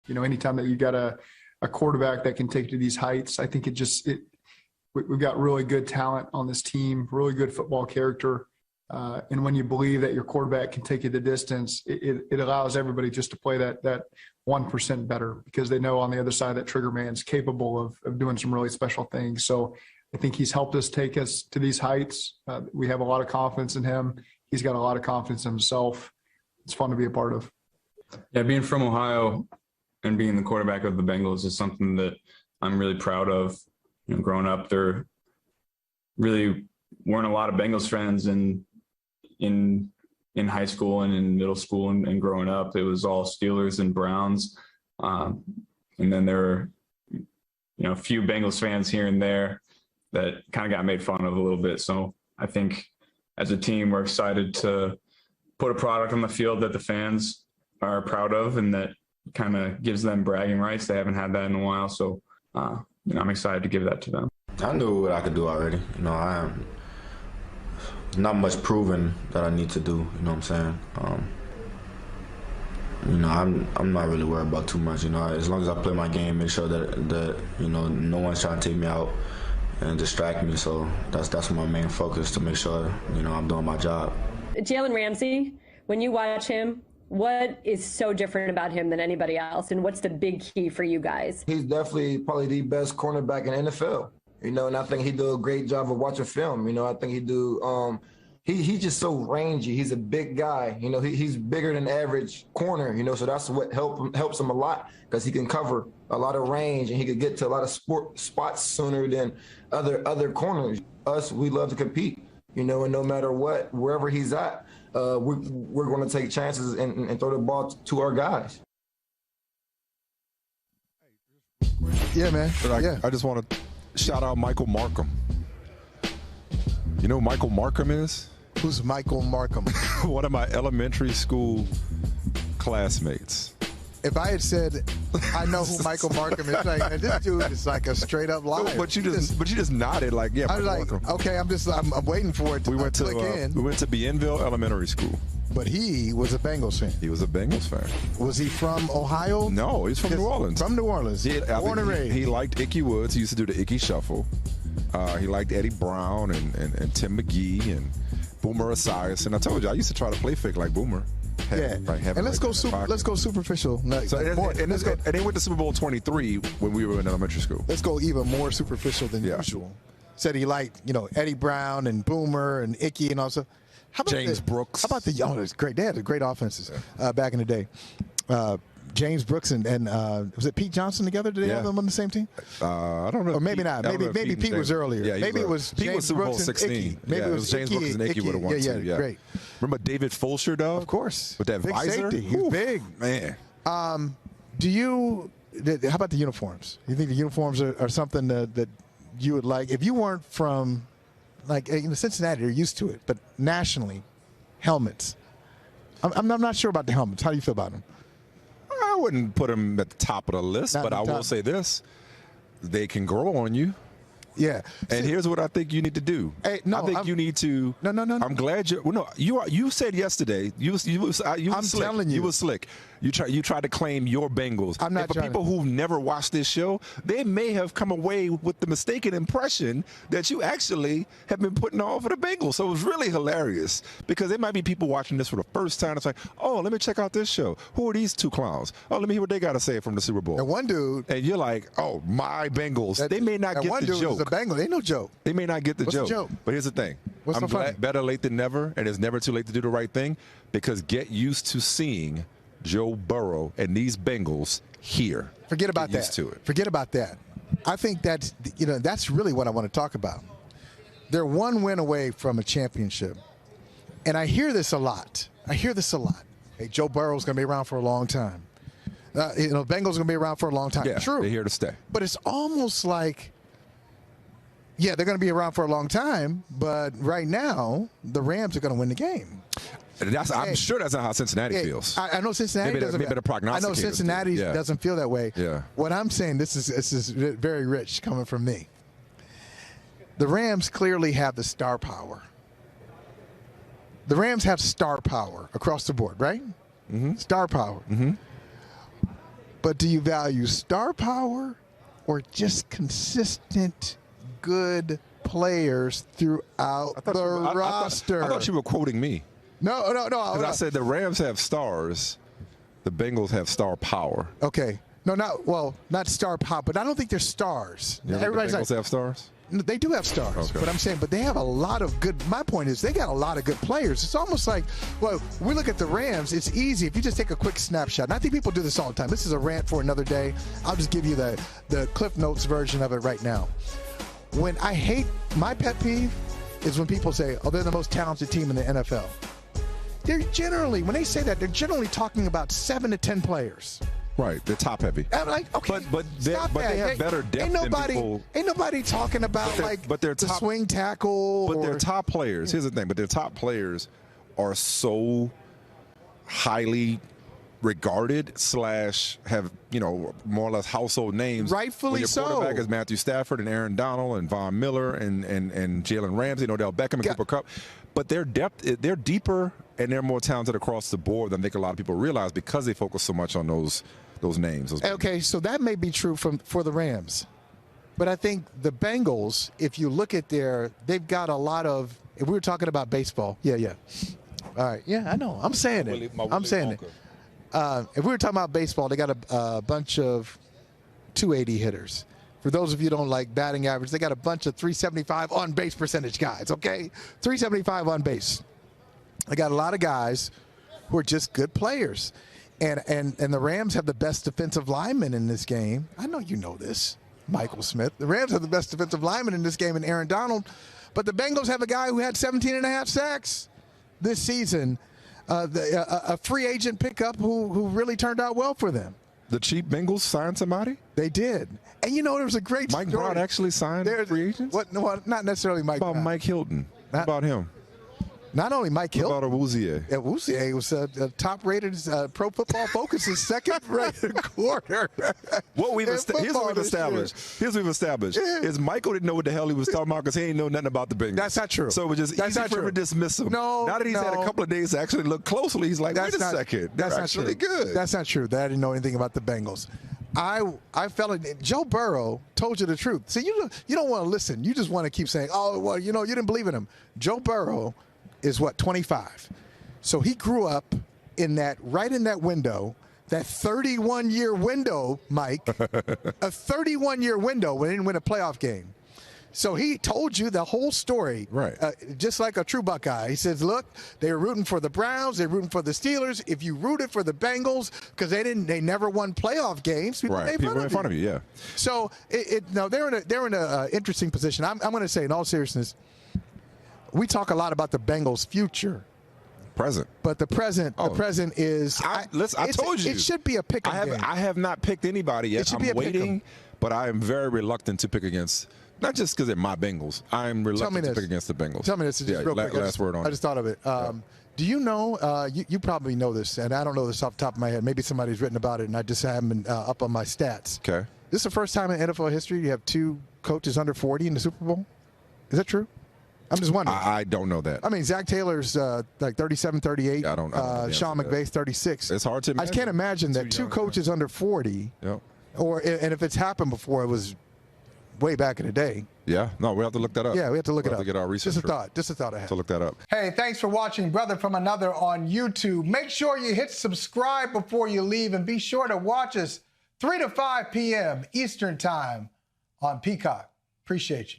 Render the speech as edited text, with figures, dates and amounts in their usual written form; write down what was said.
anytime that you got a quarterback that can take you to these heights, I think we've got really good talent on this team, really good football character. And when you believe that your quarterback can take you the distance, it allows everybody just to play that 1% better, because they know on the other side that trigger man's capable of doing some really special things. So I think he's helped us take us to these heights. We have a lot of confidence in him. He's got a lot of confidence in himself. It's fun to be a part of. Yeah, being from Ohio and being the quarterback of the Bengals is something that I'm really proud of. Growing up, there really weren't a lot of Bengals fans in high school and in middle school and growing up. It was all Steelers and Browns. And then there were, a few Bengals fans here and there that kind of got made fun of a little bit. So I think as a team, we're excited to put a product on the field that the fans are proud of and that kind of gives them bragging rights. They haven't had that in a while. So, I'm excited to give that to them. I knew what I could do already. There's not much proving that I need to do. You know what I'm saying? I'm not really worried about too much. As long as I play my game, make sure that no one's trying to take me out and distract me. So that's my main focus, to make sure I'm doing my job. Jalen Ramsey, when you watch him, what is so different about him than anybody else, and what's the big key for you guys? He's definitely probably the best cornerback in the NFL. And I think he do a great job of watching film. I think he do. He's just so rangy. He's a big guy. He's bigger than average corner. So that's what helps him a lot, because he can cover a lot of range and he could get to a lot of spots sooner than other corners. Us, we love to compete. And no matter what, wherever he's at, we're going to take chances and throw the ball to our guys. Yeah, man. I just want to shout out Michael Markham. You know who Michael Markham is? Who's Michael Markham? One of my elementary school classmates. If I had said I know who Michael Markham is, like, this dude is like a straight up liar. But you just nodded like, yeah. I was like, Markham. Okay, I'm waiting for it to click in. We went to Bienville Elementary School. But he was a Bengals fan. He was a Bengals fan. Was he from Ohio? No, he's from New Orleans. From New Orleans. Born and raised. He liked Icky Woods. He used to do the Icky Shuffle. He liked Eddie Brown and Tim McGee and Boomer Esiason. And I told you, I used to try to play fake like Boomer. And let's go superficial. And they went to Super Bowl 23 when we were in elementary school. Let's go even more superficial than usual. Said he liked, Eddie Brown and Boomer and Icky and all that. How about James Brooks? How about that's great. They had great offenses back in the day. James Brooks and was it Pete Johnson together? Did they have them on the same team? I don't know. Or maybe not. Maybe Pete was earlier. Yeah, maybe it was Pete James was Super Bowl Brooks 16. And Icky. Maybe it was James Brooks and Icky would have won too. Yeah, great. Remember David Fulcher, though? Of course. With that big visor? Safety. He's big. Man. How about the uniforms? You think the uniforms are something that you would like? If you weren't from, Cincinnati, you're used to it, but nationally, helmets. I'm not sure about the helmets. How do you feel about them? I wouldn't put them at the top of the list, but I will say this. They can grow on you. Yeah. And here's what I think you need to do. You need to. No. I'm glad you. Well, no, you said yesterday. You were slick. You tried to claim your Bengals. I'm not. And for people who've never watched this show, they may have come away with the mistaken impression that you actually have been putting on for the Bengals. So it was really hilarious, because there might be people watching this for the first time. It's like, oh, let me check out this show. Who are these two clowns? Oh, let me hear what they got to say from the Super Bowl. And one dude. And you're like, oh, my Bengals. They may not get the joke. Bengal, ain't no joke. They may not get the joke. joke. But here's the thing. I'm glad, better late than never, and it's never too late to do the right thing, because get used to seeing Joe Burrow and these Bengals here. Forget about that. Forget about that. I think that's really what I want to talk about. They're one win away from a championship. And I hear this a lot. Hey, Joe Burrow's going to be around for a long time. Bengals are going to be around for a long time. Yeah, true. They're here to stay. But it's almost like, yeah, they're going to be around for a long time, but right now, the Rams are going to win the game. I'm sure that's not how Cincinnati feels. I know Cincinnati doesn't. Maybe the prognosticator. I know Cincinnati doesn't feel that way. Yeah. What I'm saying, this is very rich coming from me. The Rams clearly have the star power. The Rams have star power across the board, right? Mm-hmm. Star power. Mm-hmm. But do you value star power or just consistent good players throughout the roster? I thought you were quoting me. No. Because I said the Rams have stars, the Bengals have star power. Okay. No, not star power, but I don't think they're stars. You think the Bengals have stars? They do have stars, okay. But I'm saying, but they have a lot of good. My point is, they got a lot of good players. It's almost like, well, we look at the Rams. It's easy if you just take a quick snapshot. And I think people do this all the time. This is a rant for another day. I'll just give you the Cliff Notes version of it right now. When I hate, my pet peeve is when people say, "Oh, they're the most talented team in the NFL." They're generally, when they say that, they're generally talking about 7 to 10 players. Right, they're top heavy. I'm like, okay, but they have better depth ain't nobody, than people. Ain't nobody talking about the swing tackle. But their top players. Here's the thing. But their top players are so highly regarded / have more or less household names. Rightfully so. Your quarterback is Matthew Stafford and Aaron Donald and Von Miller and Jalen Ramsey, Odell Beckham and Cooper Kupp. But their depth, they're deeper and they're more talented across the board than I think a lot of people realize because they focus so much on those names. Okay, so that may be true for the Rams. But I think the Bengals, if you look at they've got a lot of, if we were talking about baseball, yeah. All right, yeah, I know. I'm saying it. I'm saying it. If we were talking about baseball, they got a bunch of 280 hitters. For those of you who don't like batting average, they got a bunch of 375 on base percentage guys, okay? 375 on base. They got a lot of guys who are just good players. And the Rams have the best defensive lineman in this game. I know you know this, Michael Smith. The Rams have the best defensive lineman in this game in Aaron Donald. But the Bengals have a guy who had 17.5 sacks this season, a free agent pickup who really turned out well for them. The cheap Bengals signed somebody? They did. And there was a great Mike story. Brown actually signed free agents? Well, not necessarily Mike What about Brown. Mike Hilton? What about him? Not only Mike Hilton. What about Awuzie? Awuzie was a top-rated Pro Football Focus's second-rated quarter. Here's what we've established. Is Michael didn't know what the hell he was talking about because he ain't know nothing about the Bengals. That's not true. So it was just easy for him to dismiss him. No, now that he's had a couple of days to actually look closely, he's like, wait a second. They're actually good. That's not true. That I didn't know anything about the Bengals. I felt it. Joe Burrow told you the truth. See, you don't want to listen. You just want to keep saying, oh, well, you didn't believe in him. Joe Burrow is 25. So he grew up right in that window, that 31-year window, Mike, a 31-year window when he didn't win a playoff game. So he told you the whole story, right? Just like a true Buckeye. He says, look, they were rooting for the Browns, they're rooting for the Steelers. If you rooted for the Bengals, because they never won playoff games, people made fun of you. Yeah. So they're in an interesting position. I'm going to say, in all seriousness, we talk a lot about the Bengals' future. Present. But the present is. I told you. It should be a pick-up game. I have not picked anybody yet. I'm waiting, but I am very reluctant to pick against. Not just because they're my Bengals. I'm reluctant to pick against the Bengals. Tell me this. Just real quick. Last word on it. I just thought of it. Do you know, you probably know this, and I don't know this off the top of my head. Maybe somebody's written about it, and I just haven't been up on my stats. Okay. This is the first time in NFL history you have 2 coaches under 40 in the Super Bowl? Is that true? I'm just wondering. I don't know that. I mean, Zach Taylor's like 37, 38. I don't know. Sean McVay's 36. It's hard to imagine. I can't imagine that 2 coaches under 40. Yep. And if it's happened before, it was way back in the day. Yeah. No, we have to look that up. Yeah, we have to look it up. To get our research. Just a thought I had. To look that up. Hey, thanks for watching Brother from Another on YouTube. Make sure you hit subscribe before you leave, and be sure to watch us 3 to 5 p.m. Eastern Time on Peacock. Appreciate you.